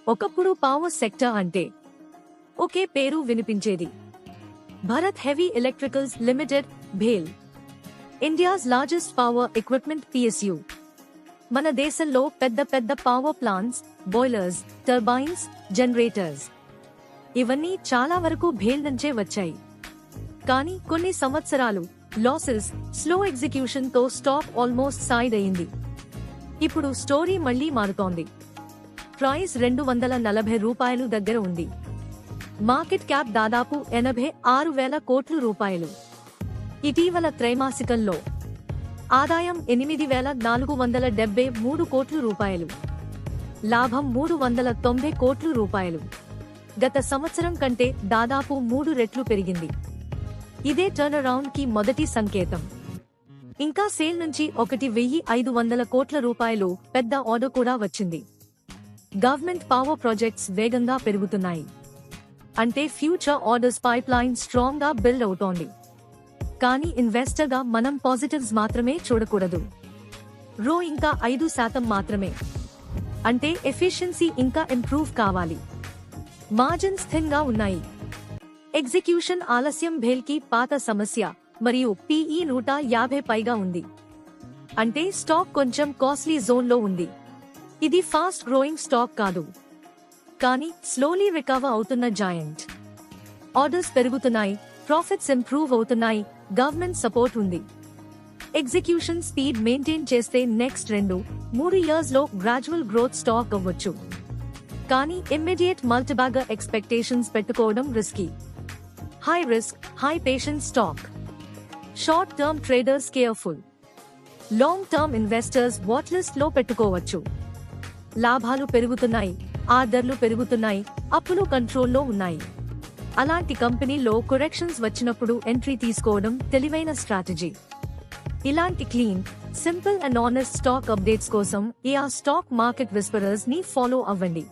ఒకప్పుడు power sector అంటే ఒకే పేరు వినిపించేది. భారత్ హెవీ ఎలక్ట్రికల్స్ లిమిటెడ్, భేల్, India's largest power equipment PSU. మన దేశంలో పెద్ద పెద్ద power plants, boilers, turbines, generators ఇవన్నీ చాలా వరకు భేల్ నుంచే వచ్చాయి. కానీ కొన్ని సంవత్సరాలు లాసెస్, స్లో ఎగ్జిక్యూషన్ తో స్టాక్ ఆల్మోస్ట్ సైడ్ అయింది. ఇప్పుడు స్టోరీ మళ్లీ మారుతోంది. ప్రైస్ ₹240 దగ్గర ఉంది. మార్కెట్ క్యాప్ దాదాపు 86,000 కోట్లు. ఇటీవల త్రైమాసికంలో ఆదాయం ₹8,473 కోట్లు, లాభం ₹390 కోట్లు. గత సంవత్సరం కంటే దాదాపు 3 రెట్లు పెరిగింది. ఇదే టర్నరౌండ్ కి మొదటి సంకేతం. ఇంకా సేల్ నుంచి ₹1,500 కోట్ల పెద్ద ఆర్డర్ కూడా వచ్చింది. గవర్నమెంట్ పవర్ ప్రాజెక్ట్స్ వేగంగా పెరుగుతున్నాయి. అంటే future orders pipe line strong గా బిల్డ్ అవుతోంది. కానీ ఇన్వెస్టర్ గా మనం పాజిటివ్స్ మాత్రమే చూడకూడదు. రో ఇంకా 5% మాత్రమే. అంటే ఎఫిషియన్సీ ఇంకా ఇంప్రూవ్ కావాలి. మార్జిన్స్ థిన్ గా ఉన్నాయి. ఎగ్జిక్యూషన్ ఆలస్యం భేల్ కి పాత సమస్య, మరియు PE 150 పైగా ఉంది. అంటే స్టాక్ కొంచెం కాస్ట్లీ జోన్ లో ఉంది. ఇది ఫాస్ట్ గ్రోయింగ్ స్టాక్ కాదు, కానీ స్లోలీ రికవర్ అవుతున్న జాయింట్. ఆర్డర్స్ పెరుగుతున్నాయి, ప్రాఫిట్స్ ఇంప్రూవ్ అవుతున్నాయి, గవర్నమెంట్ సపోర్ట్ ఉంది. ఎగ్జిక్యూషన్ స్పీడ్ మెయింటైన్ చేస్తే నెక్స్ట్ 2-3 ఇయర్స్ లో గ్రాడ్యువల్ గ్రోత్ స్టాక్ అవ్వచ్చు. కానీ ఇమ్మీడియట్ మల్టీబాగర్ ఎక్స్పెక్టేషన్స్ పెట్టుకోవడం risky. High risk, high patience stock. Short term traders careful. Long term investors watch list లో పెట్టుకోవచ్చు. లాభాలు పెరుగుతున్నాయి, ఆర్డర్లు పెరుగుతున్నాయి, అప్పులు కంట్రోల్లో ఉన్నాయి. అలాంటి కంపెనీలో కరెక్షన్స్ వచ్చినప్పుడు ఎంట్రీ తీసుకోవడం తెలివైన స్ట్రాటజీ. ఇలాంటి clean, simple and honest stock updates కోసం AR స్టాక్ మార్కెట్ విస్పరర్స్ ని ఫాలో అవ్వండి.